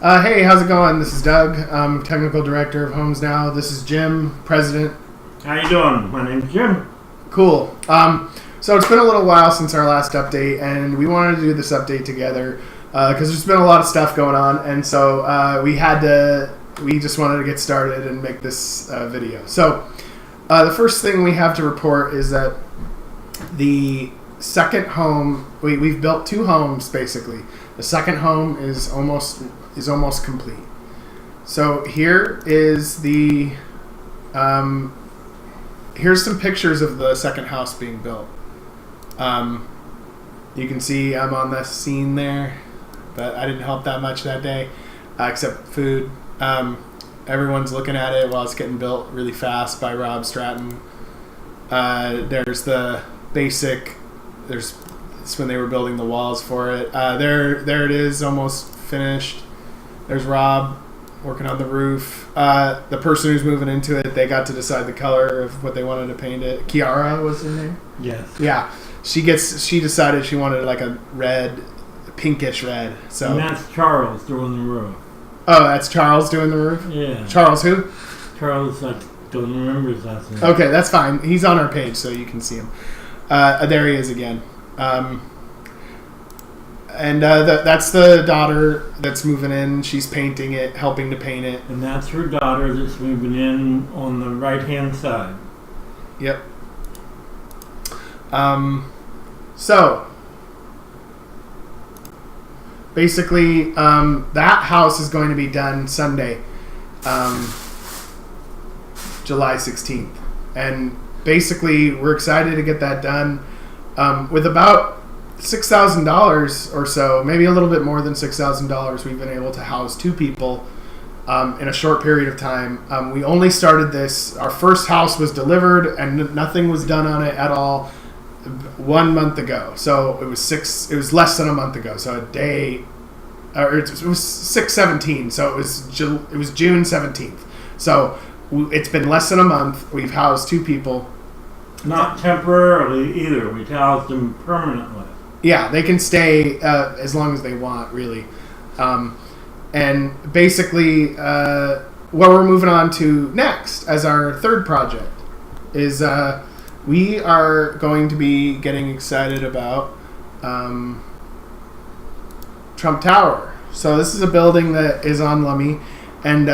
Hey, how's it going? This is Doug. I'm Technical Director of HomesNOW. This is Jim, President. How you doing? My name's Jim. Cool. So it's been a little while since our last update, and we wanted to do this update together because there's been a lot of stuff going on, and so we just wanted to get started and make this video. So the first thing we have to report is that the second home, we've built two homes basically. The second home is almost complete. So here is the here's some pictures of the second house being built. You can see I'm on the scene there, but I didn't help that much that day, except food. Everyone's looking at it while it's getting built really fast by Rob Stratton. There's the basic. It's when they were building the walls for it. There it is, almost finished. There's Rob working on the roof. The person who's moving into it, they got to decide the color of what they wanted to paint it. Kiara was her name? Yes. Yeah. She decided she wanted like a red, pinkish red. So. And that's Charles doing the roof. Oh, that's Charles doing the roof? Yeah. Charles who? Charles, I don't remember his last name. Okay, that's fine. He's on our page, so you can see him. There he is again. That's the daughter that's moving in. She's painting it, helping to paint it. And that's her daughter that's moving in on the right-hand side. Yep. So basically, that house is going to be done Sunday, July 16th. And basically, we're excited to get that done with about $6,000 or so, maybe a little bit more than $6,000. We've been able to house two people in a short period of time. We only started this. Our first house was delivered, and nothing was done on it at all 1 month ago. So it was less than a month ago. So it was 6/17. So it was June 17th. So it's been less than a month. We've housed two people. Not temporarily either. We housed them permanently. Yeah, they can stay as long as they want, really. And basically, what we're moving on to next as our third project is we are going to be getting excited about Trump Tower. So this is a building that is on Lummi, and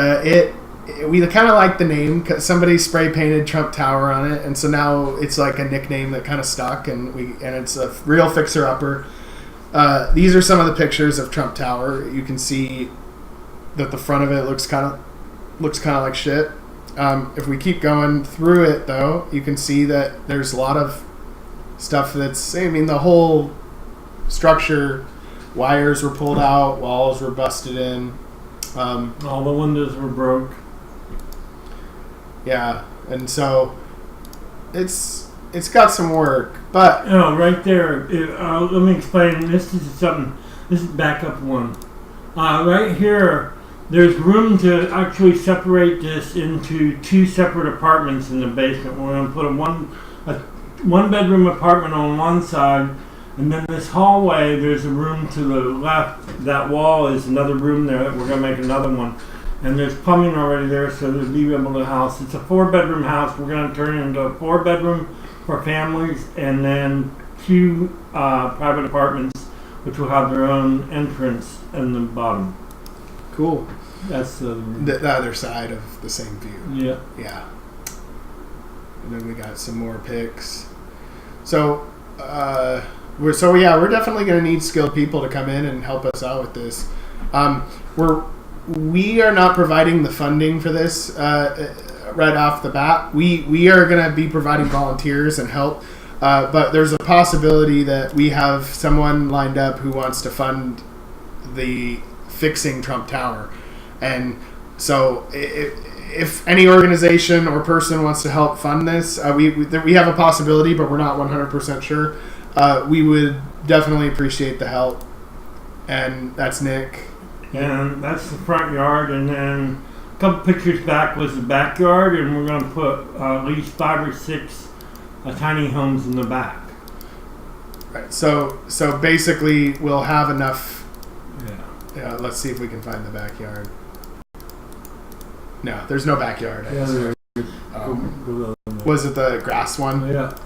we kind of like the name because somebody spray painted Trump Tower on it, and so now it's like a nickname that kind of stuck, and it's a real fixer-upper. These are some of the pictures of Trump Tower. You can see that the front of it looks kind of like shit. If we keep going through it, though, you can see that there's a lot of stuff the whole structure, wires were pulled out, walls were busted in. All the windows were broke. Yeah, and so it's got some work, but right there. Let me explain. This is backup one. Right here, there's room to actually separate this into two separate apartments in the basement. We're going to put a one bedroom apartment on one side, and then this hallway. There's a room to the left. That wall is another room there. We're going to make another one. And there's plumbing already there, so they'll be able to house. It's a 4-bedroom house. We're going to turn it into a 4-bedroom for families, and then two private apartments, which will have their own entrance in the bottom. Cool. That's the other side of the same view. Yeah. Yeah. And then we got some more pics. So, we're definitely going to need skilled people to come in and help us out with this. We are not providing the funding for this right off the bat. We are going to be providing volunteers and help, but there's a possibility that we have someone lined up who wants to fund the fixing Trump Tower. And so if any organization or person wants to help fund this, we have a possibility, but we're not 100% sure. We would definitely appreciate the help. And that's Nick. And that's the front yard, and then a couple pictures back was the backyard, and we're going to put at least 5 or 6 tiny homes in the back. Right. So basically, we'll have enough Yeah, let's see if we can find the backyard. No, there's no backyard. Yeah, there is. Was it the grass one? Yeah.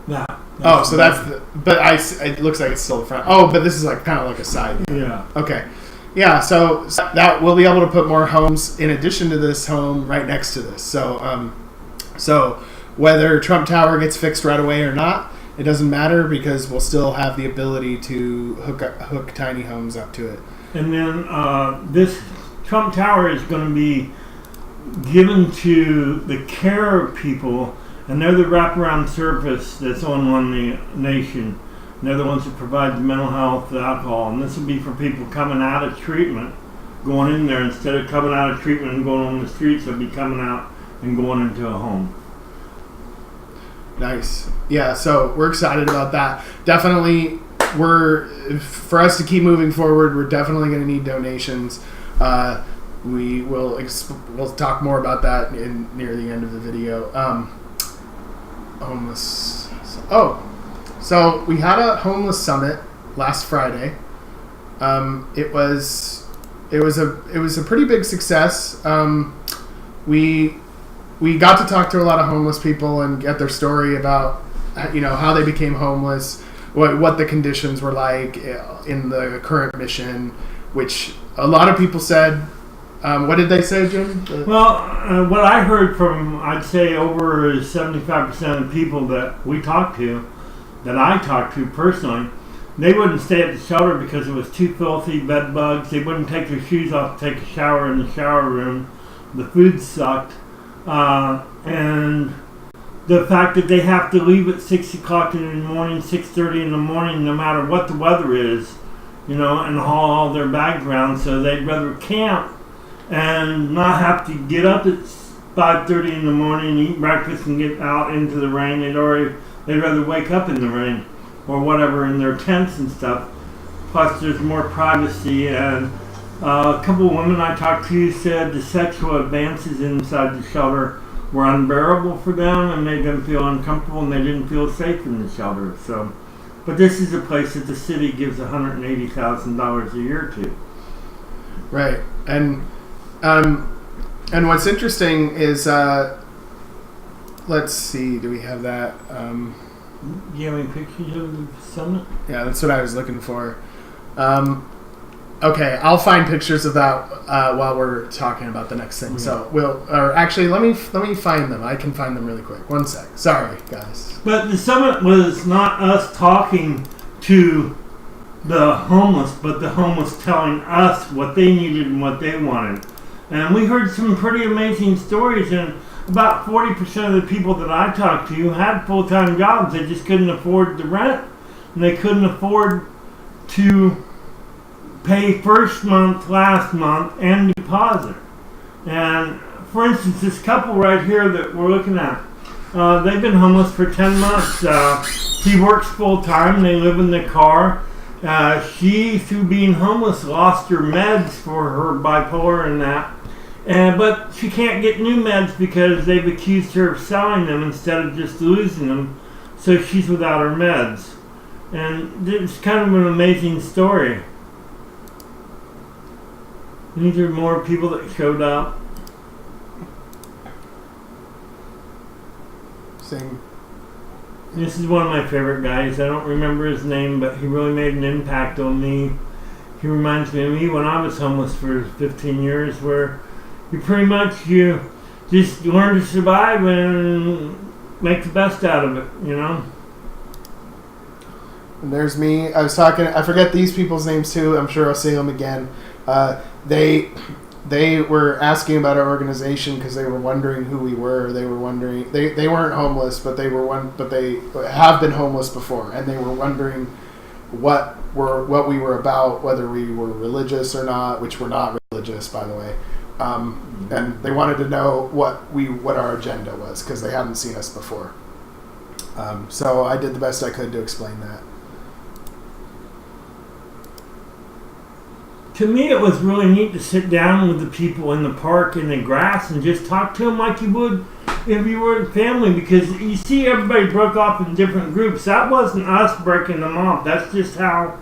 That. Oh, so that's the. But it looks like it's still the front. Oh, but this is like kind of like a side. Yeah. Okay. Yeah, so that we'll be able to put more homes in addition to this home right next to this. So whether Trump Tower gets fixed right away or not, it doesn't matter because we'll still have the ability to hook tiny homes up to it. And then this Trump Tower is going to be given to the care people, and they're the wraparound service that's on the nation. And they're the ones that provide the mental health, the alcohol, and this will be for people coming out of treatment, going in there instead of coming out of treatment and going on the streets. They'll be coming out and going into a home. Nice. Yeah, so we're excited about that. Definitely, for us to keep moving forward, we're definitely going to need donations. We'll talk more about that near the end of the video. Homeless. So we had a homeless summit last Friday. It was a pretty big success. We got to talk to a lot of homeless people and get their story about how they became homeless, what the conditions were like in the current mission, which a lot of people said. What did they say, Jim? Well, what I heard from, I'd say over 75% of the people that I talked to personally, they wouldn't stay at the shelter because it was too filthy, bed bugs. They wouldn't take their shoes off to take a shower in the shower room. The food sucked. And the fact that they have to leave at 6 o'clock in the morning, 6:30 in the morning, no matter what the weather is, and haul all their bags around. So they'd rather camp and not have to get up at 5:30 in the morning, eat breakfast, and get out into the rain. They'd rather wake up in the rain or whatever in their tents and stuff. Plus, there's more privacy. And a couple of women I talked to said the sexual advances inside the shelter were unbearable for them and made them feel uncomfortable, and they didn't feel safe in the shelter. So, but this is a place that the city gives $180,000 a year to. Right, and what's interesting is, let's see, do we have that? Do you have any pictures of the summit? Yeah, that's what I was looking for. Okay, I'll find pictures of that while we're talking about the next thing. Yeah. So let me find them. I can find them really quick. One sec. Sorry, guys. But the summit was not us talking to the homeless, but the homeless telling us what they needed and what they wanted. And we heard some pretty amazing stories, and about 40% of the people that I talked to had full-time jobs. They just couldn't afford the rent, and they couldn't afford to pay first month, last month, and deposit. And for instance, this couple right here that we're looking at, they've been homeless for 10 months. He works full-time. They live in the car. She, through being homeless, lost her meds for her bipolar and that. But she can't get new meds because they've accused her of selling them instead of just losing them. So she's without her meds. And it's kind of an amazing story. These are more people that showed up. Same. This is one of my favorite guys. I don't remember his name, but he really made an impact on me. He reminds me of me when I was homeless for 15 years, where you just learn to survive and make the best out of it, And there's me. I forget these people's names too. I'm sure I'll see them again. They were asking about our organization because they were wondering who we were. They were wondering they weren't homeless, but they have been homeless before, and they were wondering what we were about, whether we were religious or not, which we're not religious, by the way. And they wanted to know what our agenda was because they hadn't seen us before. So I did the best I could to explain that. To me, it was really neat to sit down with the people in the park in the grass and just talk to them like you would if you were a family, because you see everybody broke off in different groups. That wasn't us breaking them off. That's just how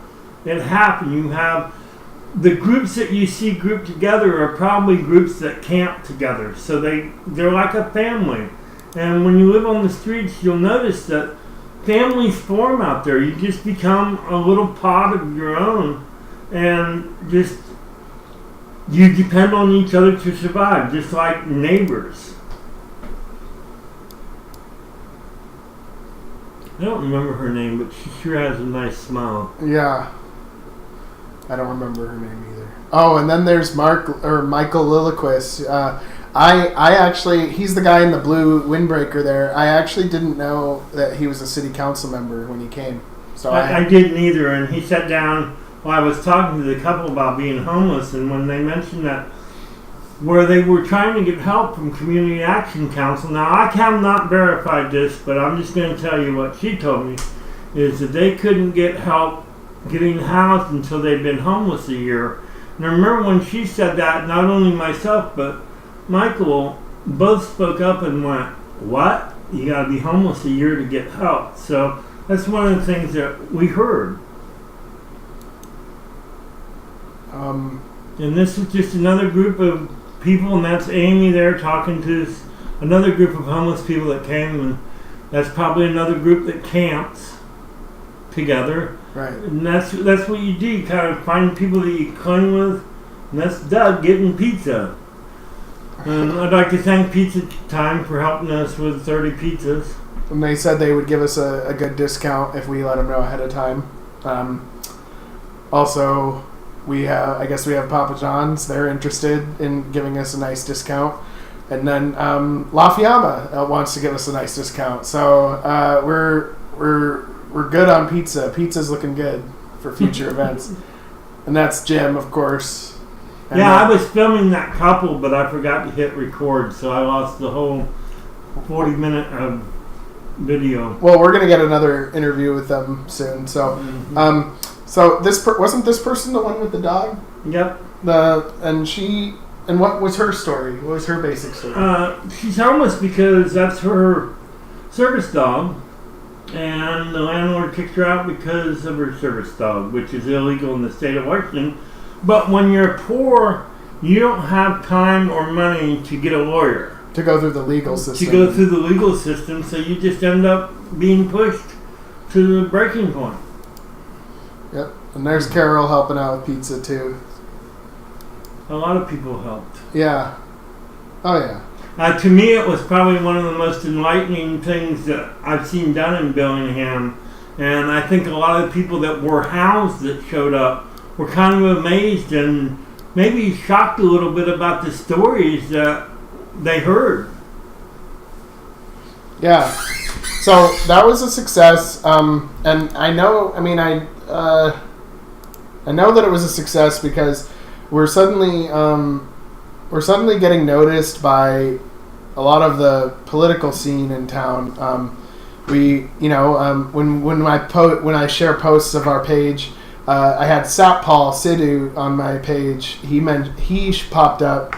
it happened. You have the groups that you see grouped together are probably groups that camp together. So they're like a family. And when you live on the streets, you'll notice that families form out there. You just become a little pod of your own, and just you depend on each other to survive, just like neighbors. I don't remember her name, but she sure has a nice smile. Yeah. I don't remember her name either. Oh, and then there's Michael Lilliquist. I actually, he's the guy in the blue windbreaker there. I actually didn't know that he was a city council member when he came. So I didn't either, and he sat down while I was talking to the couple about being homeless, and when they mentioned that where they were trying to get help from Community Action Council. Now, I have not verified this, but I'm just going to tell you what she told me, is that they couldn't get help getting housed until they'd been homeless a year. And I remember when she said that, not only myself, but Michael both spoke up and went, "What? You got to be homeless a year to get help." So that's one of the things that we heard. And this is just another group of people, and that's Amy there talking to another group of homeless people that came, and that's probably another group that camps together. Right. And that's what you do. You kind of find people that you cling with, and that's Doug getting pizza. And I'd like to thank Pizza Time for helping us with 30 pizzas. And they said they would give us a good discount if we let them know ahead of time. Also, I guess we have Papa John's. They're interested in giving us a nice discount. And then La Fiamma wants to give us a nice discount. So we're good on pizza. Pizza's looking good for future events. And that's Jim, of course. And I was filming that couple, but I forgot to hit record, so I lost the whole 40-minute of video. Well, we're gonna get another interview with them soon. So, so wasn't this person the one with the dog? Yep. And what was her story? What was her basic story? She's homeless because that's her service dog, and the landlord kicked her out because of her service dog, which is illegal in the state of Washington. But when you're poor, you don't have time or money to get a lawyer. To go through the legal system. So you just end up being pushed to the breaking point. Yep. And there's Carol helping out with pizza, too. A lot of people helped. Yeah. Oh, yeah. To me, it was probably one of the most enlightening things that I've seen done in Bellingham. And I think a lot of the people that were housed that showed up were kind of amazed and maybe shocked a little bit about the stories that they heard. Yeah. So that was a success. And I know, I know that it was a success because we're suddenly getting noticed by a lot of the political scene in town. When I share posts of our page, I had Satpal Sidhu on my page. He popped up,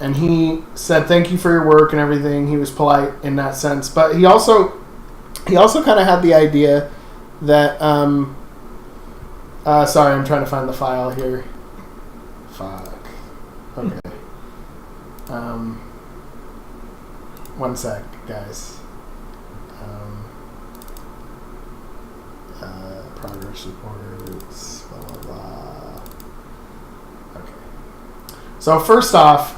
and he said thank you for your work and everything. He was polite in that sense, but he also kind of had the idea that sorry, I'm trying to find the file here. Fuck. Okay. One sec, guys. Progress reports, blah, blah, blah. Okay. So first off,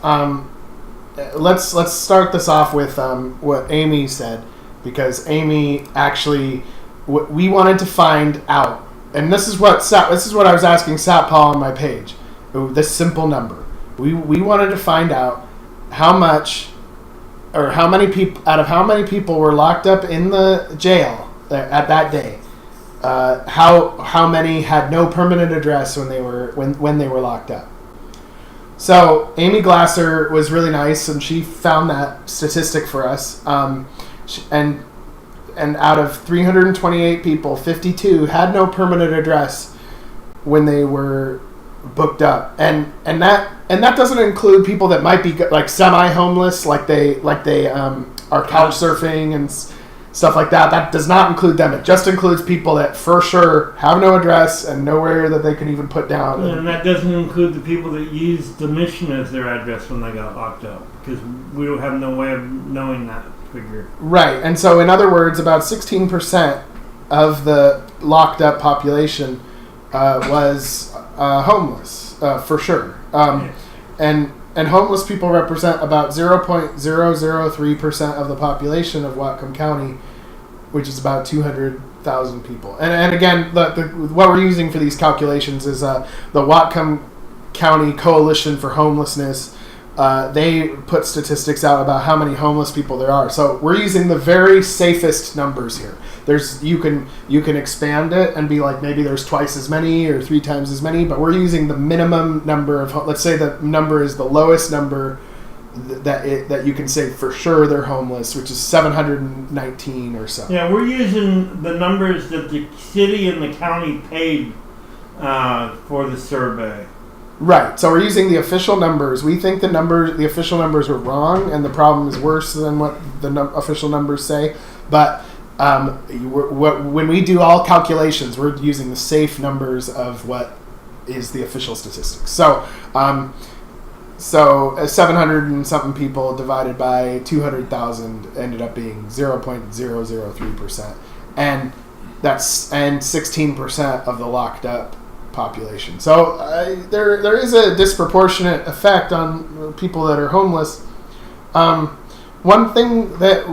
let's start this off with what Amy said, because Amy actually, we wanted to find out, and this is what I was asking Satpal on my page. This simple number. We wanted to find out how many people were locked up in the jail at that day. How many had no permanent address when they were locked up. So Amy Glasser was really nice, and she found that statistic for us. And out of 328 people, 52 had no permanent address when they were booked up, and that doesn't include people that might be like semi-homeless, like they are couch surfing and stuff like that. That does not include them. It just includes people that for sure have no address and nowhere that they can even put down. And that doesn't include the people that used the mission as their address when they got locked up, because we don't have no way of knowing that figure. Right, and so in other words, about 16% of the locked up population was homeless, for sure. And homeless people represent about 0.003% of the population of Whatcom County, which is about 200,000 people. And again, what we're using for these calculations is the Whatcom County Coalition for Homelessness. They put statistics out about how many homeless people there are. So we're using the very safest numbers here. You can expand it and be like, maybe there's twice as many or 3 times as many, but we're using the minimum number of, let's say the number is the lowest number that you can say for sure they're homeless, which is 719 or so. Yeah, we're using the numbers that the city and the county paid for the survey. Right. So we're using the official numbers. We think the official numbers were wrong, and the problem is worse than what the official numbers say. But when we do all calculations, we're using the safe numbers of what is the official statistics. So 700 and something people divided by 200,000 ended up being 0.003%, and 16% of the locked up population. So there is a disproportionate effect on people that are homeless. One thing that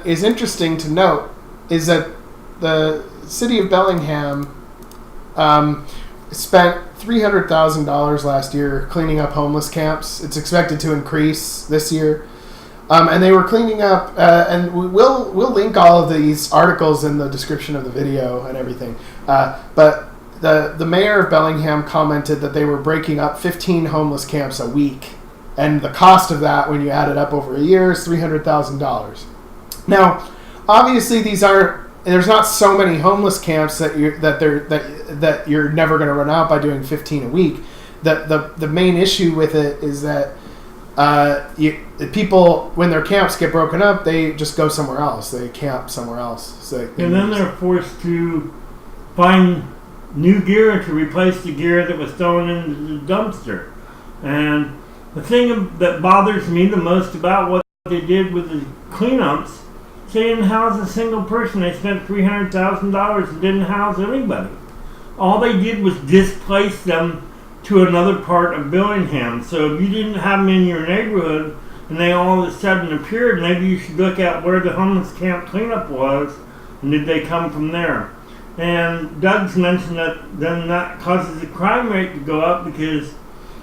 is interesting to note is that the city of Bellingham spent $300,000 last year cleaning up homeless camps. It's expected to increase this year. And they were cleaning up, and we'll link all of these articles in the description of the video and everything. But the mayor of Bellingham commented that they were breaking up 15 homeless camps a week. And the cost of that, when you add it up over a year, is $300,000. Now, obviously, there's not so many homeless camps that you're never going to run out by doing 15 a week. The main issue with it is that people, when their camps get broken up, they just go somewhere else. They camp somewhere else. And then they're forced to find new gear to replace the gear that was thrown into the dumpster. And the thing that bothers me the most about what they did with the cleanups, they didn't house a single person. They spent $300,000 and didn't house anybody. All they did was displace them to another part of Bellingham. So if you didn't have them in your neighborhood and they all of a sudden appeared, maybe you should look at where the homeless camp cleanup was and did they come from there. And Doug's mentioned that then that causes the crime rate to go up, because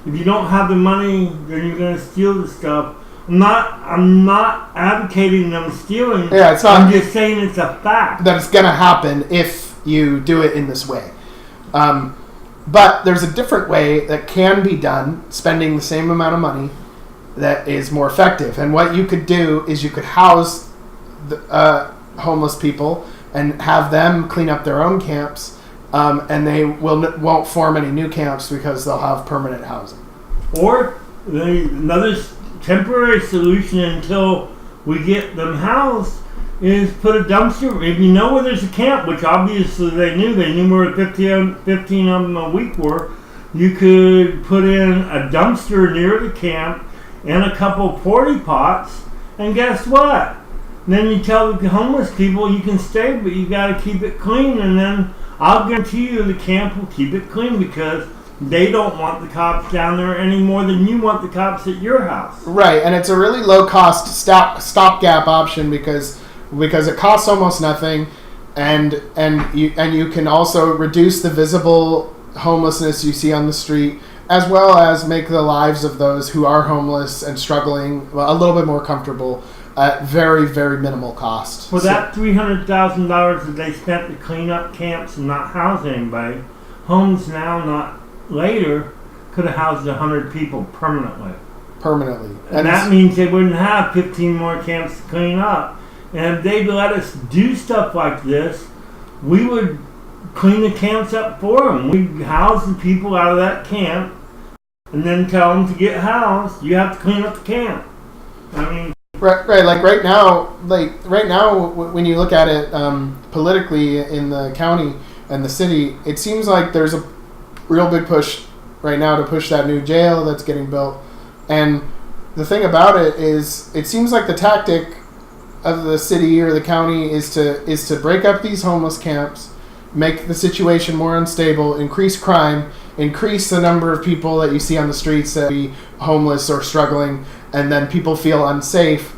if you don't have the money, then you're going to steal the stuff. I'm not advocating them stealing. Yeah, it's not. I'm just saying it's a fact that it's going to happen if you do it in this way. But there's a different way that can be done, spending the same amount of money, that is more effective. And what you could do is you could house the homeless people and have them clean up their own camps, and they won't form any new camps because they'll have permanent housing. Or another temporary solution until we get them housed is put a dumpster. If you know where there's a camp, which obviously they knew where 15 of them a week were, you could put in a dumpster near the camp and a couple porta pots, and guess what? Then you tell the homeless people you can stay, but you got to keep it clean, and then I'll guarantee you the camp will keep it clean, because they don't want the cops down there any more than you want the cops at your house. Right, and it's a really low-cost stopgap option because it costs almost nothing, and you can also reduce the visible homelessness you see on the street, as well as make the lives of those who are homeless and struggling a little bit more comfortable at very, very minimal cost. For that $300,000 that they spent to clean up camps and not house anybody, HomesNOW, not later, could have housed 100 people permanently. And that means they wouldn't have 15 more camps to clean up. And if they'd let us do stuff like this, we would clean the camps up for them. We'd house the people out of that camp and then tell them to get housed, you have to clean up the camp. I mean, Right. Like right now, when you look at it politically in the county and the city, it seems like there's a real big push right now to push that new jail that's getting built. And the thing about it is, it seems like the tactic of the city or the county is to break up these homeless camps, make the situation more unstable, increase crime, increase the number of people that you see on the streets that be homeless or struggling, and then people feel unsafe.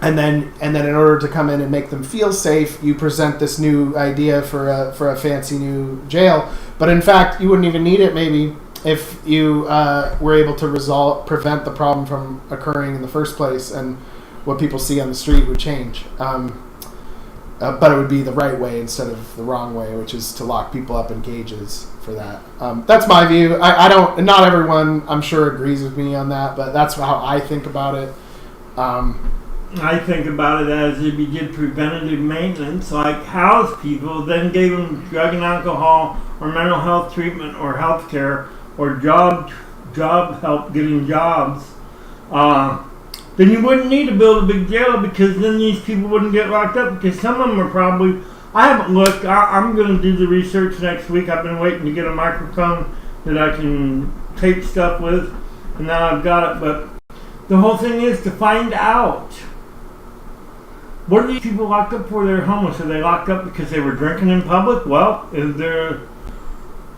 And then in order to come in and make them feel safe, you present this new idea for a fancy new jail. But in fact, you wouldn't even need it maybe if you were able to prevent the problem from occurring in the first place, and what people see on the street would change. But it would be the right way instead of the wrong way, which is to lock people up in cages for that. That's my view. I don't. Not everyone, I'm sure, agrees with me on that, but that's how I think about it. I think about it as if you did preventative maintenance, like house people, then gave them drug and alcohol or mental health treatment or health care or job help getting jobs. Then you wouldn't need to build a big jail, because then these people wouldn't get locked up, because some of them are probably... I haven't looked. I'm going to do the research next week. I've been waiting to get a microphone that I can tape stuff with, and now I've got it. But the whole thing is to find out, what are these people locked up for? They're homeless. Are they locked up because they were drinking in public? Well, if they're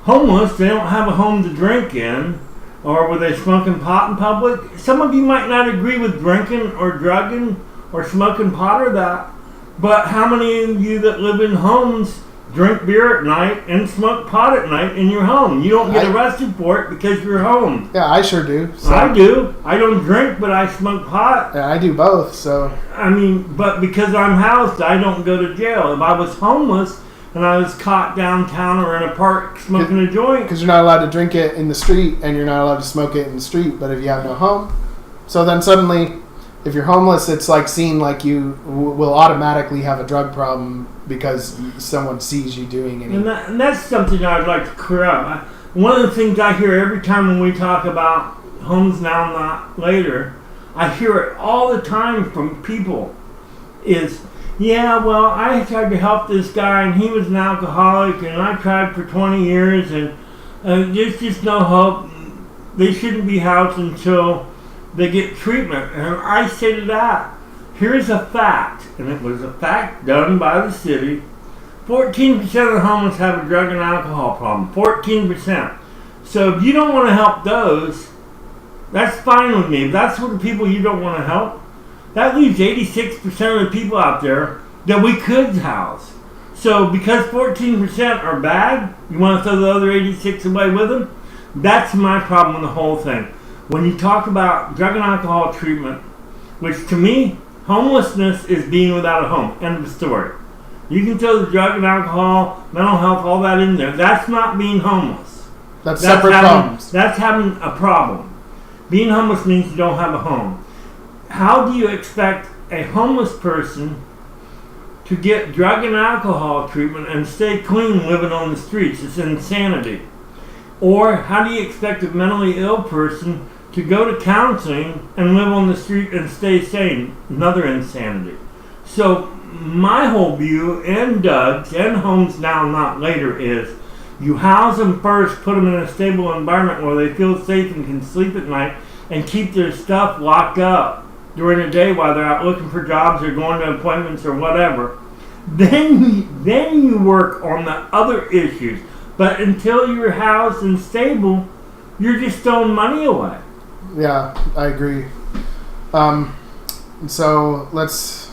homeless, they don't have a home to drink in. Or were they smoking pot in public? Some of you might not agree with drinking or drugging or smoking pot or that. But how many of you that live in homes drink beer at night and smoke pot at night in your home? You don't get arrested for it because you're home. Yeah, I sure do. So. I do. I don't drink, but I smoke pot. Yeah, I do both, so... I mean, but because I'm housed, I don't go to jail. If I was homeless and I was caught downtown or in a park smoking a joint... Because you're not allowed to drink it in the street, and you're not allowed to smoke it in the street, but if you have no home... So then suddenly, if you're homeless, it's like seen like you will automatically have a drug problem because someone sees you doing it. And that's something I'd like to clear up. One of the things I hear every time when we talk about Homes Now, Not Later, I hear it all the time from people is... Yeah, well, I tried to help this guy, and he was an alcoholic, and I tried for 20 years, and there's just no hope. They shouldn't be housed until they get treatment. And I say to that, here's a fact, and it was a fact done by the city. 14% of the homeless have a drug and alcohol problem. 14%. So if you don't want to help those, that's fine with me. If that's what the people you don't want to help, that leaves 86% of the people out there that we could house. So because 14% are bad, you want to throw the other 86 away with them? That's my problem with the whole thing. When you talk about drug and alcohol treatment, which to me, homelessness is being without a home. End of story. You can throw the drug and alcohol, mental health, all that in there. That's not being homeless. That's separate problems. That's having a problem. Being homeless means you don't have a home. How do you expect a homeless person to get drug and alcohol treatment and stay clean living on the streets? It's insanity. Or how do you expect a mentally ill person to go to counseling and live on the street and stay sane? Another insanity. So my whole view, and Doug's, and Homes Now, Not Later, is you house them first, put them in a stable environment where they feel safe and can sleep at night, and keep their stuff locked up during the day while they're out looking for jobs or going to appointments or whatever. Then you work on the other issues. But until you're housed and stable, you're just throwing money away. Yeah, I agree. So let's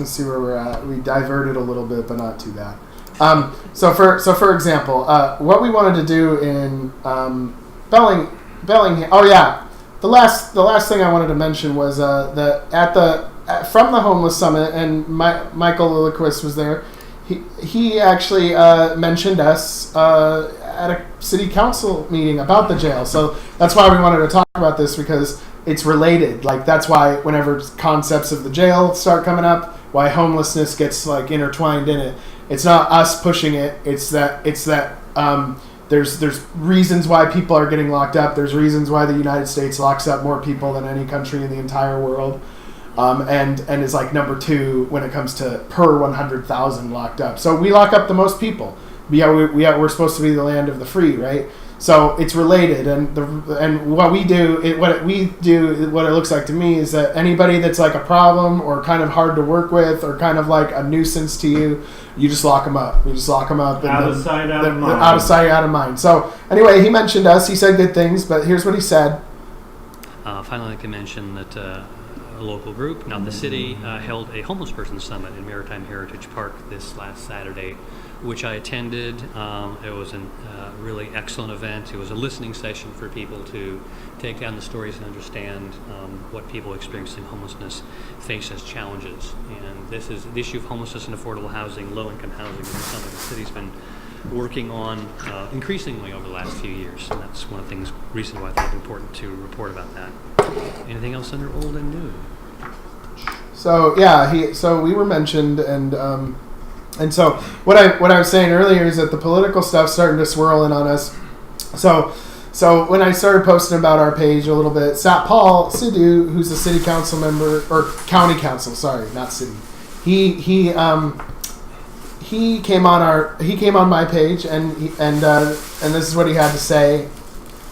see where we're at. We diverted a little bit, but not too bad. So for example, what we wanted to do in Bellingham. Oh yeah. The last thing I wanted to mention was from the homeless summit, and Michael Lilliquist was there. He actually mentioned us at a city council meeting about the jail. So that's why we wanted to talk about this, because it's related. Like, that's why whenever concepts of the jail start coming up, why homelessness gets like intertwined in it. It's not us pushing it. It's that there's reasons why people are getting locked up. There's reasons why the United States locks up more people than any country in the entire world. and is like number 2 when it comes to per 100,000 locked up. So we lock up the most people. We're supposed to be the land of the free, right? So it's related, and what it looks like to me is that anybody that's like a problem or kind of hard to work with or kind of like a nuisance to you, you just lock them up. You just lock them up. Out of sight, out of mind. Out of sight, out of mind. So anyway, he mentioned us. He said good things, but here's what he said. Finally, I can mention that a local group, not the city, held a homeless person summit in Maritime Heritage Park this last Saturday, which I attended. It was a really excellent event. It was a listening session for people to take down the stories and understand what people experiencing homelessness face as challenges. And this is the issue of homelessness and affordable housing, low-income housing, is something the city's been working on increasingly over the last few years. And that's one of the things recently I thought it was important to report about that. Anything else under old and new? So yeah, so we were mentioned, and so what I was saying earlier is that the political stuff's starting to swirl in on us. So when I started posting about our page a little bit, Paul Sidhu, who's a city council member or county council, sorry, not city, he came on my page and this is what he had to say.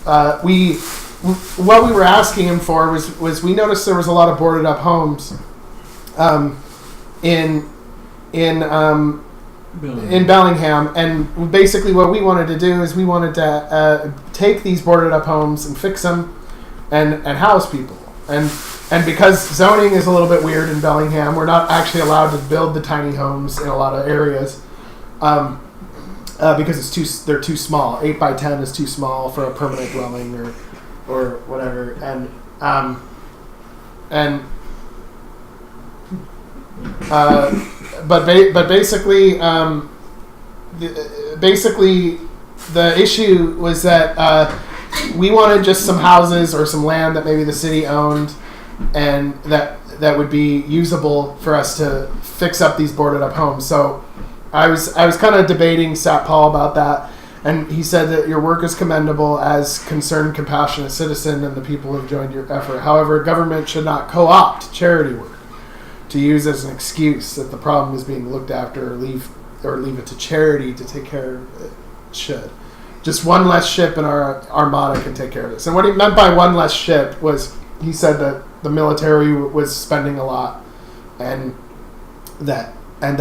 What we were asking him for was we noticed there was a lot of boarded up homes in Bellingham, and basically what we wanted to do is we wanted to take these boarded up homes and fix them and house people, and because zoning is a little bit weird in Bellingham, we're not actually allowed to build the tiny homes in a lot of areas because they're too small. 8x10 is too small for a permanent dwelling or whatever, but basically, the issue was that we wanted just some houses or some land that maybe the city owned, and that would be usable for us to fix up these boarded up homes. So I was kind of debating Sat Paul about that, and he said that your work is commendable as concerned, compassionate citizen, and the people who have joined your effort. However, government should not co-opt charity work to use as an excuse that the problem is being looked after, or leave it to charity to take care of it. Should. Just one less ship in our armada can take care of this. And what he meant by one less ship was, he said that the military was spending a lot, and that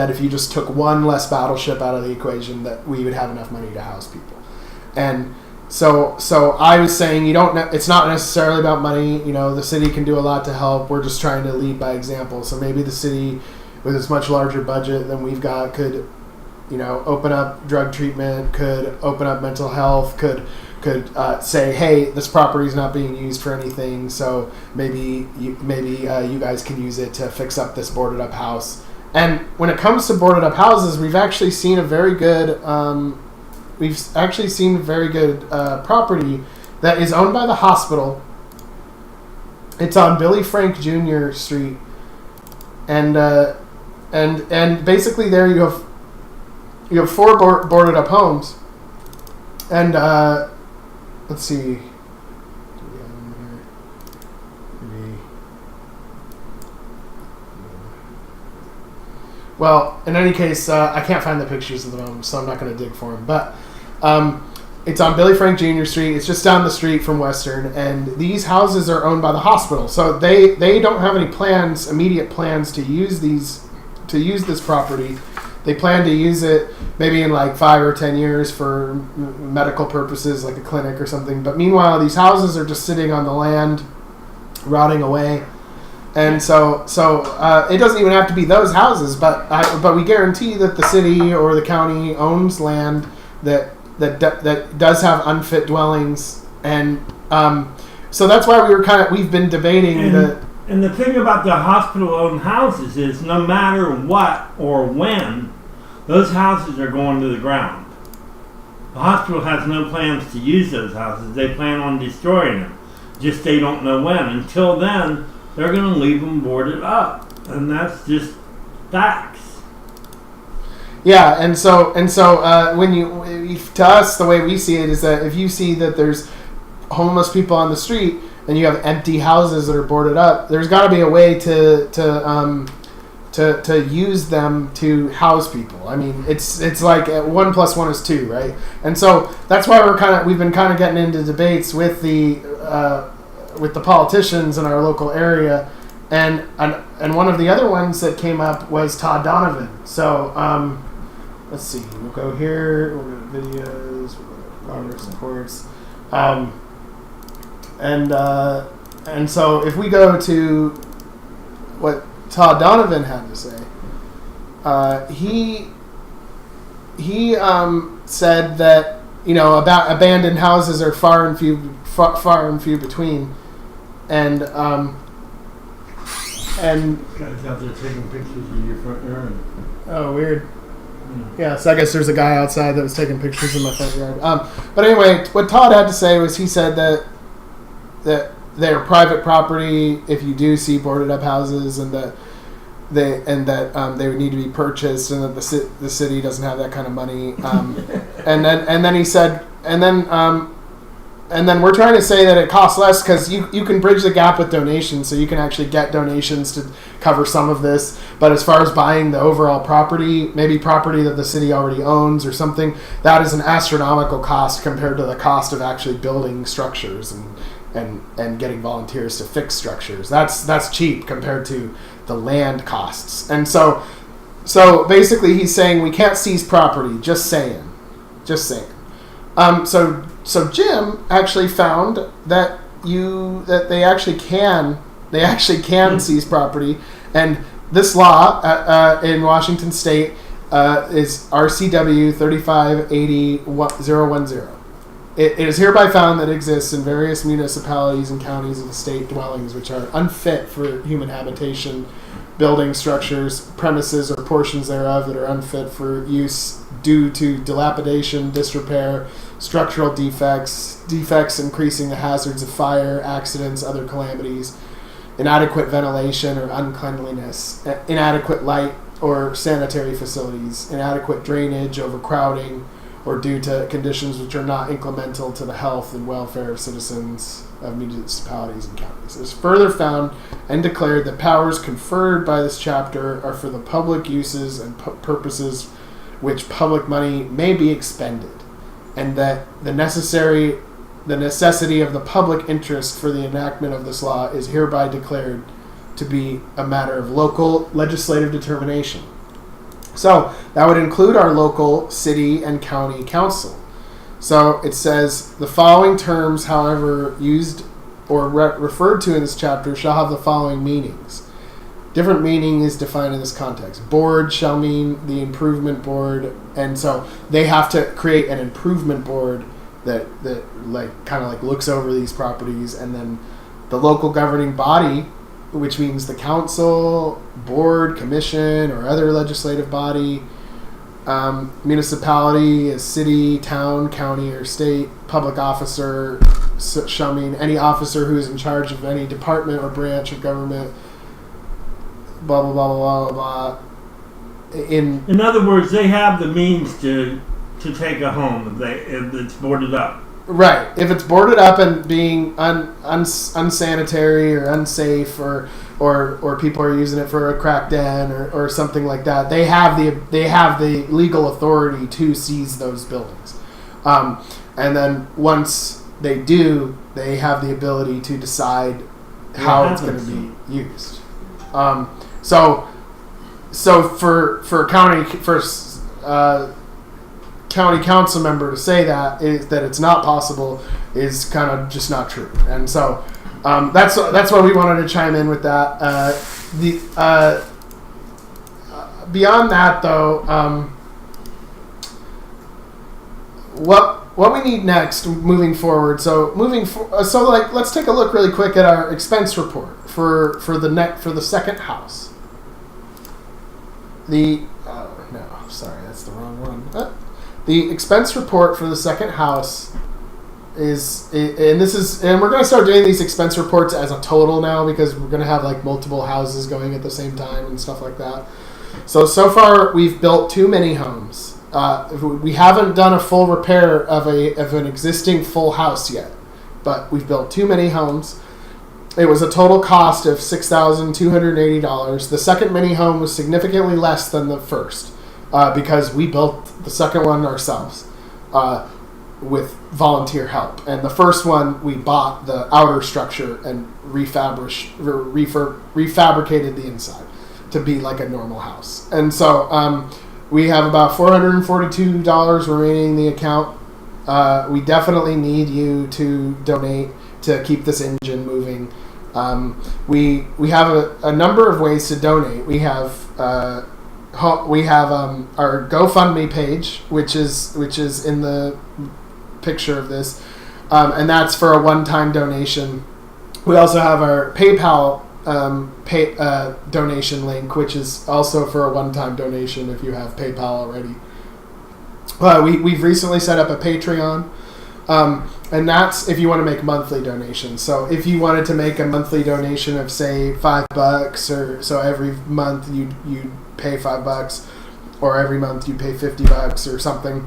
if you just took one less battleship out of the equation, that we would have enough money to house people. And so I was saying, it's not necessarily about money. The city can do a lot to help. We're just trying to lead by example. So maybe the city, with its much larger budget than we've got, could, open up drug treatment, could open up mental health, could say, hey, this property is not being used for anything, so maybe you guys can use it to fix up this boarded up house. And when it comes to boarded up houses, we've actually seen a very good property that is owned by the hospital. It's on Billy Frank Jr. Street, and basically there you have 4 boarded up homes, and let's see. Well, in any case, I can't find the pictures of the homes, so I'm not going to dig for them. But it's on Billy Frank Jr. Street. It's just down the street from Western, and these houses are owned by the hospital. So they don't have any immediate plans to use this property. They plan to use it maybe in like 5 or 10 years for medical purposes, like a clinic or something. But meanwhile, these houses are just sitting on the land, rotting away. And so it doesn't even have to be those houses, but we guarantee that the city or the county owns land that does have unfit dwellings, and so that's why we've been debating that. And the thing about the hospital-owned houses is, no matter what or when, those houses are going to the ground. The hospital has no plans to use those houses. They plan on destroying them. Just they don't know when. Until then, they're going to leave them boarded up, and that's just facts. Yeah, and so to us, the way we see it is that if you see that there's homeless people on the street and you have empty houses that are boarded up, there's got to be a way to use them to house people. I mean, it's like 1 + 1 is 2, right? And so that's why we've been kind of getting into debates with the politicians in our local area, and one of the other ones that came up was Todd Donovan. So let's see, we'll go here, we'll go to videos, we'll go to progress reports, and so if we go to what Todd Donovan had to say, he said that, you know, about abandoned houses are far and few between, and guys out there taking pictures of your front yard. Oh, weird. Yeah, so I guess there's a guy outside that was taking pictures in my front yard. But anyway, what Todd had to say was, he said that they're private property if you do see boarded up houses, and that they would need to be purchased, and that the city doesn't have that kind of money. And then he said, and then we're trying to say that it costs less because you can bridge the gap with donations, so you can actually get donations to cover some of this. But as far as buying the overall property, maybe property that the city already owns or something, that is an astronomical cost compared to the cost of actually building structures and getting volunteers to fix structures. That's cheap compared to the land costs. And so basically he's saying we can't seize property. Just saying. So Jim actually found that they actually can seize property, and this law in Washington State is RCW 3580-010. It is hereby found that it exists in various municipalities and counties of the state dwellings which are unfit for human habitation, building structures, premises, or portions thereof that are unfit for use due to dilapidation, disrepair, structural defects increasing the hazards of fire, accidents, other calamities, inadequate ventilation or uncleanliness, inadequate light or sanitary facilities, inadequate drainage, overcrowding, or due to conditions which are not incremental to the health and welfare of citizens of municipalities and counties. It is further found and declared that powers conferred by this chapter are for the public uses and purposes which public money may be expended, and that the necessity of the public interest for the enactment of this law is hereby declared to be a matter of local legislative determination. So that would include our local city and county council. So it says the following terms, however used or referred to in this chapter, shall have the following meanings. Different meaning is defined in this context. Board shall mean the improvement board, and so they have to create an improvement board that kind of looks over these properties, and then the local governing body, which means the council, board, commission, or other legislative body. Municipality is city, town, county, or state. Public officer shall mean any officer who is in charge of any department or branch of government. Blah, blah, blah, blah, blah, blah. In other words, they have the means to take a home if it's boarded up. Right. If it's boarded up and being unsanitary or unsafe, or people are using it for a crack den or something like that, they have the legal authority to seize those buildings. And then once they do, they have the ability to decide how it's going to be used. So for county council member to say that it's not possible is kind of just not true. And so that's why we wanted to chime in with that. Beyond that, though, what we need next moving forward. Let's take a look really quick at our expense report for the second house. That's the wrong one. The expense report for the second house is we're going to start doing these expense reports as a total now, because we're going to have multiple houses going at the same time and stuff like that. So far we've built too many homes. We haven't done a full repair of an existing full house yet, but we've built too many homes. It was a total cost of $6,280. The second mini home was significantly less than the first because we built the second one ourselves with volunteer help. And the first one, we bought the outer structure and refabricated the inside to be like a normal house. And so we have about $442 remaining in the account. We definitely need you to donate to keep this engine moving. We have a number of ways to donate. We have our GoFundMe page, which is in the picture of this, and that's for a one-time donation. We also have our PayPal donation link, which is also for a one-time donation if you have PayPal already. We've recently set up a Patreon, and that's if you want to make monthly donations. So if you wanted to make a monthly donation of say $5, or so every month you pay $5, or every month you pay $50 or something.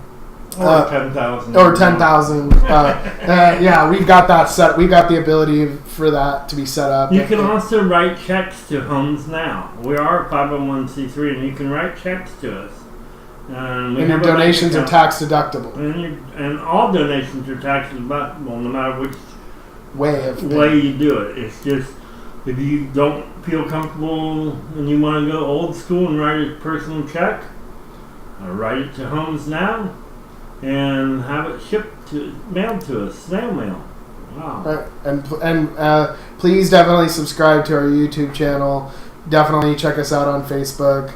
Or 10,000. Or 10,000. Yeah, we've got that set. We've got the ability for that to be set up. You can also write checks to HomesNOW. We are a 501c3, and you can write checks to us. And your donations are tax deductible. And all donations are tax deductible, no matter which way you do it. It's just if you don't feel comfortable and you want to go old school and write a personal check, write it to HomesNOW. And have it mailed to us, snail mail. Wow. Right. And please definitely subscribe to our YouTube channel. Definitely check us out on Facebook.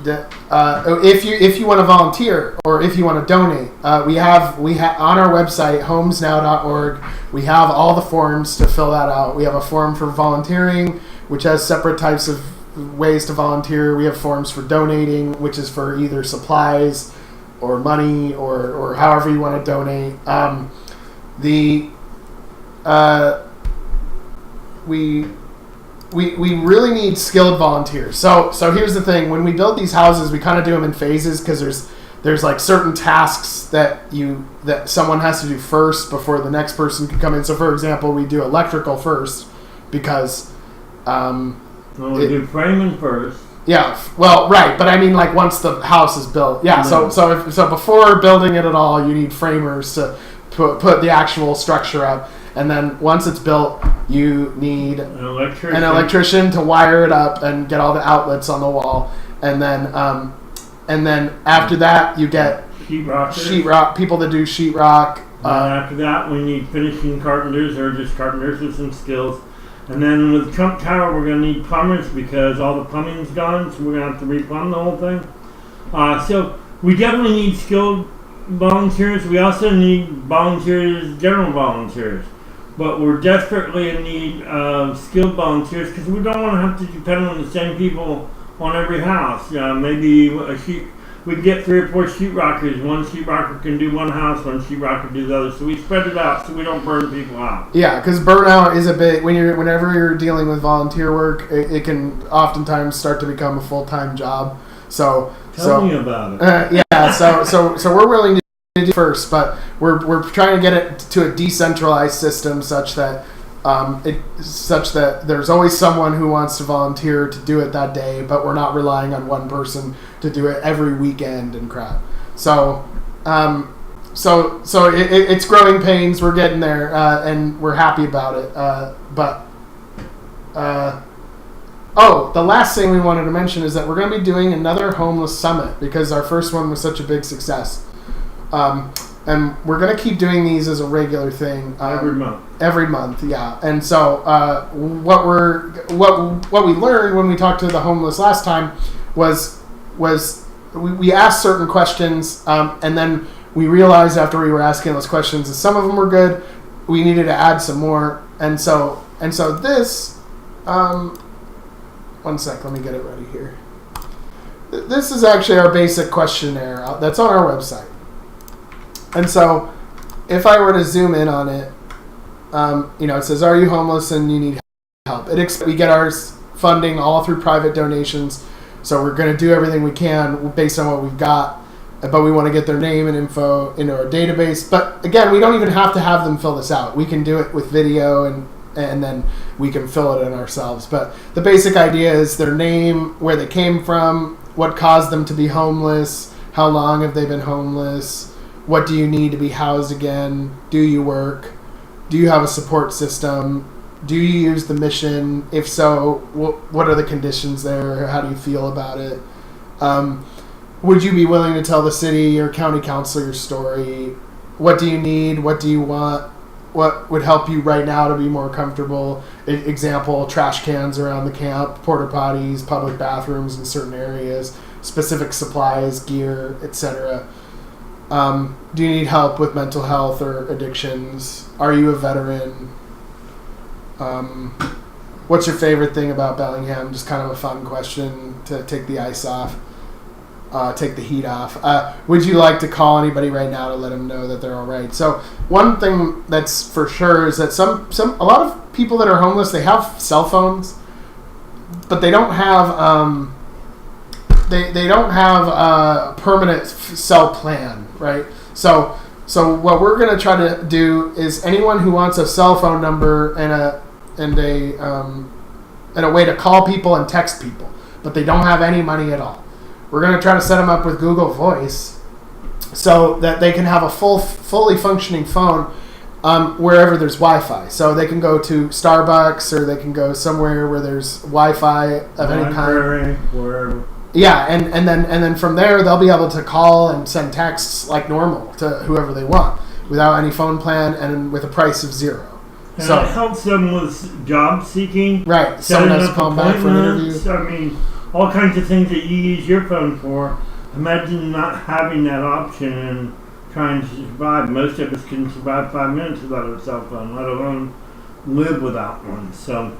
If you want to volunteer or if you want to donate, we have on our website homesnow.org. We have all the forms to fill that out. We have a form for volunteering, which has separate types of ways to volunteer. We have forms for donating, which is for either supplies or money, or however you want to donate. We really need skilled volunteers. So here's the thing: when we build these houses, we kind of do them in phases because there's like certain tasks that someone has to do first before the next person can come in. So for example, we do electrical first because we do framing first. Yeah, well, right, but I mean, like once the house is built, yeah. So before building it at all, you need framers to put the actual structure up, and then once it's built, you need an electrician to wire it up and get all the outlets on the wall, and then after that, you get sheetrock people to do sheetrock. After that, we need finishing carpenters or just carpenters with some skills. And then with Trump Tower, we're going to need plumbers because all the plumbing's gone, so we're going to have to replumb the whole thing. So we definitely need skilled volunteers. We also need volunteers, general volunteers. But we're desperately in need of skilled volunteers because we don't want to have to depend on the same people on every house. Maybe we get 3 or 4 sheetrockers. One sheetrocker can do one house, one sheetrocker do the other. So we spread it out so we don't burn people out. Yeah, because burnout is a bit whenever you're dealing with volunteer work, it can oftentimes start to become a full-time job. Tell me about it. So we're willing to do it first, but we're trying to get it to a decentralized system such that there's always someone who wants to volunteer to do it that day, but we're not relying on one person to do it every weekend and crap. So it's growing pains. We're getting there, and we're happy about it. The last thing we wanted to mention is that we're going to be doing another homeless summit because our first one was such a big success. And we're going to keep doing these as a regular thing. Every month, yeah. And so what we learned when we talked to the homeless last time was we asked certain questions, and then we realized after we were asking those questions that some of them were good. We needed to add some more. And so this, one sec, let me get it ready here. This is actually our basic questionnaire that's on our website. And so, if I were to zoom in on it, it says, "Are you homeless and you need help?" We get our funding all through private donations, so we're going to do everything we can based on what we've got. But we want to get their name and info into our database. But again, we don't even have to have them fill this out. We can do it with video and then we can fill it in ourselves. But the basic idea is their name, where they came from, what caused them to be homeless, how long have they been homeless, what do you need to be housed again, do you work, do you have a support system, do you use the mission, if so, what are the conditions there, how do you feel about it, would you be willing to tell the city or county council your story, what do you need, what do you want, what would help you right now to be more comfortable. Example, trash cans around the camp, porta potties, public bathrooms in certain areas, specific supplies, gear, etc. Do you need help with mental health or addictions? Are you a veteran? What's your favorite thing about Bellingham? Just kind of a fun question to take the ice off, take the heat off. Would you like to call anybody right now to let them know that they're all right? So one thing that's for sure is that a lot of people that are homeless, they have cell phones, but they don't have they don't have a permanent cell plan, right? So what we're going to try to do is anyone who wants a cell phone number and a way to call people and text people, but they don't have any money at all, we're going to try to set them up with Google Voice so that they can have a fully functioning phone wherever there's Wi-Fi. So they can go to Starbucks or they can go somewhere where there's Wi-Fi of any kind. Wherever. Yeah, and then from there they'll be able to call and send texts like normal to whoever they want without any phone plan and with a price of $0. And So it helps them with job seeking. right, someone has to call them back for an interview. I mean, all kinds of things that you use your phone for. Imagine not having that option and trying to survive. Most of us can survive 5 minutes without a cell phone, let alone live without one. So,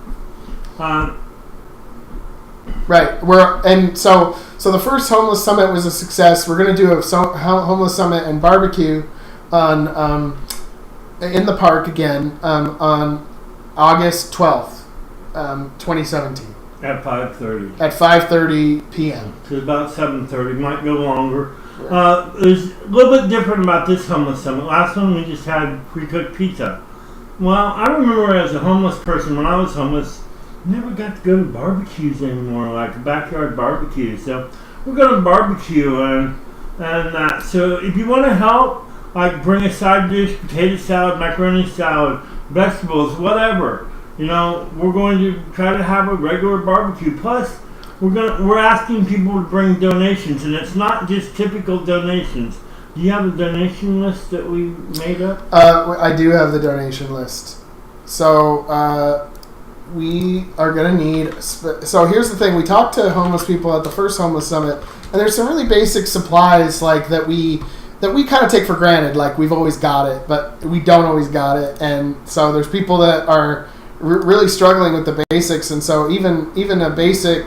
Right. So the first homeless summit was a success. We're going to do a homeless summit and barbecue on in the park again on August 12th, 2017 at 5:30. at 5:30 p.m. To about 7:30, might go longer. There's a little bit different about this homeless summit. Last one we just had pre-cooked pizza. Well, I remember as a homeless person when I was homeless, never got to go to barbecues anymore, like a backyard barbecue. So we're going to barbecue and that. So if you want to help, like bring a side dish, potato salad, macaroni salad, vegetables, whatever. You know, we're going to try to have a regular barbecue. Plus, we're asking people to bring donations, and it's not just typical donations. Do you have a donation list that we made up? I do have the donation list. So we are going to need... So here's the thing. We talked to homeless people at the first homeless summit, and there's some really basic supplies like that we kind of take for granted. Like we've always got it, but we don't always got it. And so there's people that are really struggling with the basics, and so even a basic...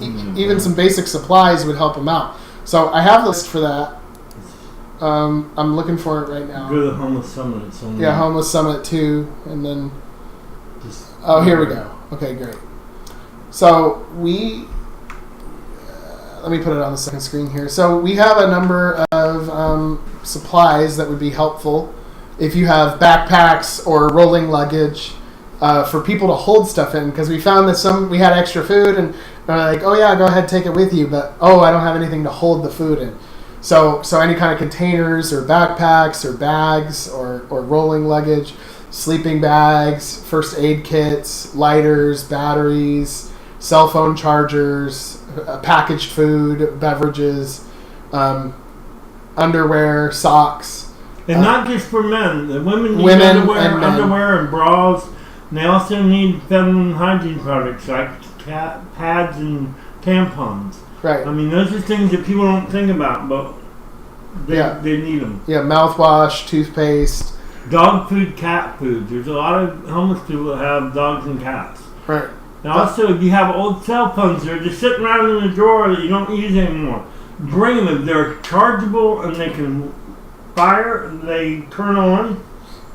even some basic supplies would help them out. So I have a list for that. I'm looking for it right now. Go to the homeless summit. It's only homeless summit 2, and then here we go. Okay, great. So we let me put it on the second screen here. So we have a number of supplies that would be helpful if you have backpacks or rolling luggage for people to hold stuff in, because we found that we had extra food and they're like, oh yeah, go ahead, take it with you, but I don't have anything to hold the food in. So any kind of containers or backpacks or bags or rolling luggage, sleeping bags, first aid kits, lighters, batteries, cell phone chargers, packaged food, beverages, underwear, socks. And not just for men. The women need underwear and bras. And they also need feminine hygiene products like pads and tampons. Right. I mean, those are things that people don't think about, but they need them. Yeah, mouthwash, toothpaste. Dog food, cat food. There's a lot of homeless people that have dogs and cats. Right. And also, if you have old cell phones that are just sitting around in the drawer that you don't use anymore, bring them. They're chargeable and they can fire, they turn on.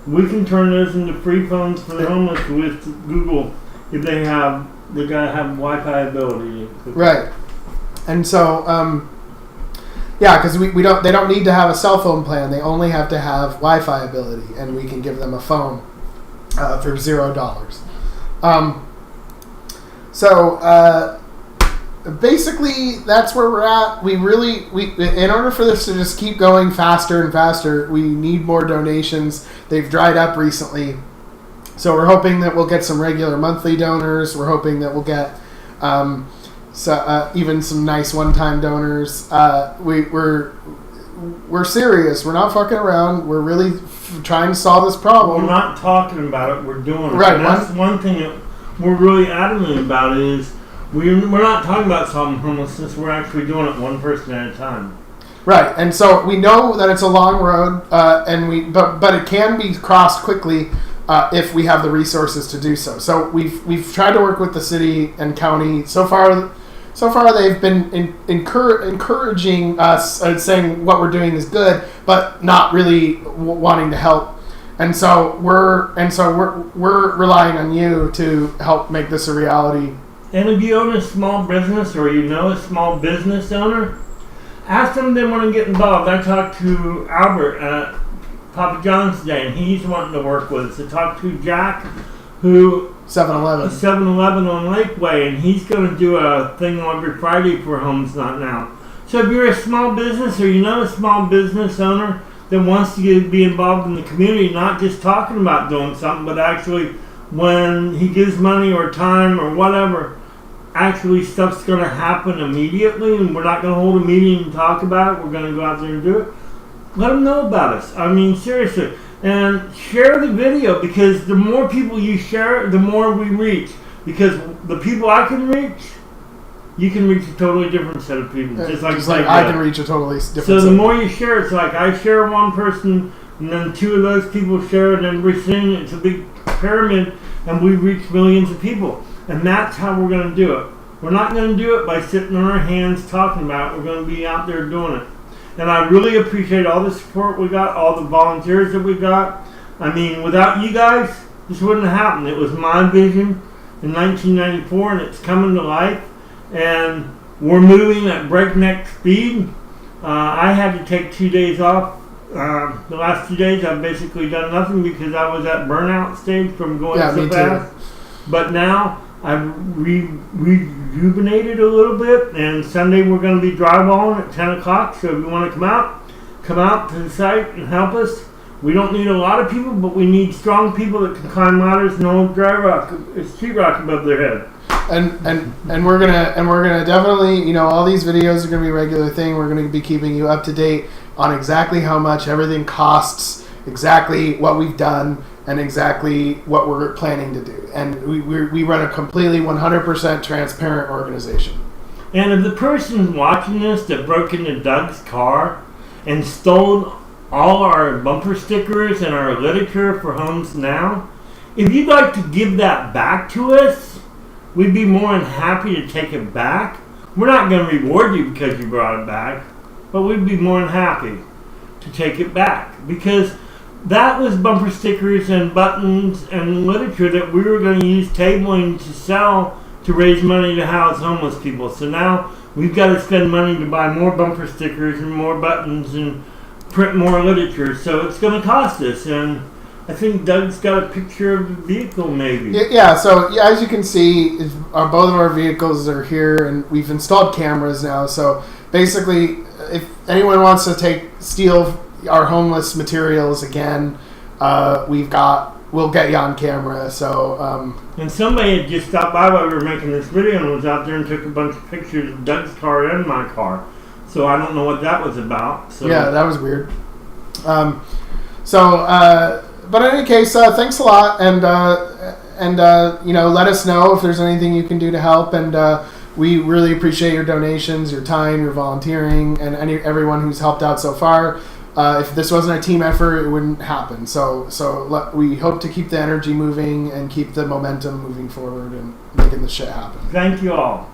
We can turn those into free phones for the homeless with Google if they gotta have Wi-Fi ability. Right. And so, because they don't need to have a cell phone plan. They only have to have Wi-Fi ability, and we can give them a phone. for $0. So basically, that's where we're at. We in order for this to just keep going faster and faster, we need more donations. They've dried up recently. So we're hoping that we'll get some regular monthly donors. We're hoping that we'll get even some nice one-time donors. We're serious. We're not fucking around. We're really trying to solve this problem. We're not talking about it. We're doing it. Right. And that's one thing that we're really adamant about is we're not talking about solving homelessness. We're actually doing it one person at a time. Right. And so we know that it's a long road, but it can be crossed quickly if we have the resources to do so. So we've tried to work with the city and county. So far they've been encouraging us and saying what we're doing is good, but not really wanting to help. And so we're relying on you to help make this a reality. And if you own a small business or you know a small business owner, ask them if they want to get involved. I talked to Albert at Papa John's today, and he's wanting to work with us. I talked to Jack, who 7-Eleven on Lakeway, and he's going to do a thing every Friday for HomesNOW. So if you're a small business or you know a small business owner that wants to be involved in the community, not just talking about doing something, but actually when he gives money or time or whatever, actually stuff's going to happen immediately, and we're not going to hold a meeting and talk about it. We're going to go out there and do it. Let them know about us. I mean, seriously. And share the video, because the more people you share, the more we reach. Because the people I can reach, you can reach a totally different set of people. Just like I can reach a totally different So set. the more you share, it's like I share one person, and then two of those people share, and then we're seeing it's a big pyramid, and we reach millions of people. And that's how we're going to do it. We're not going to do it by sitting on our hands talking about it. We're going to be out there doing it. And I really appreciate all the support we got, all the volunteers that we got. I mean, without you guys, this wouldn't have happened. It was my vision in 1994, and it's coming to life. And we're moving at breakneck speed. I had to take 2 days off. The last 2 days, I've basically done nothing because I was at burnout stage from going so fast. But now I've rejuvenated a little bit, and Sunday we're going to be drywalling at 10 o'clock. So if you want to come out to the site and help us. We don't need a lot of people, but we need strong people that can climb ladders and hold sheetrock above their head. And we're gonna definitely, all these videos are gonna be a regular thing. We're gonna be keeping you up to date on exactly how much everything costs, exactly what we've done, and exactly what we're planning to do. And we run a completely 100% transparent organization. And if the person watching this that broke into Doug's car and stole all our bumper stickers and our literature for HomesNOW, if you'd like to give that back to us, we'd be more than happy to take it back. We're not going to reward you because you brought it back, but we'd be more than happy to take it back, because that was bumper stickers and buttons and literature that we were going to use tabling to sell to raise money to house homeless people. So now we've got to spend money to buy more bumper stickers and more buttons and print more literature, so it's going to cost us. And I think Doug's got a picture of the vehicle, maybe. Yeah, so as you can see, both of our vehicles are here, and we've installed cameras now. So basically, if anyone wants to steal our homeless materials again, we'll get you on camera. So and somebody had just stopped by while we were making this video and was out there and took a bunch of pictures of Doug's car and my car. So I don't know what that was about. So. Yeah, that was weird. But in any case, thanks a lot, and let us know if there's anything you can do to help. And we really appreciate your donations, your time, your volunteering, and everyone who's helped out so far. If this wasn't a team effort, it wouldn't happen. So we hope to keep the energy moving and keep the momentum moving forward and making this shit happen. Thank you all.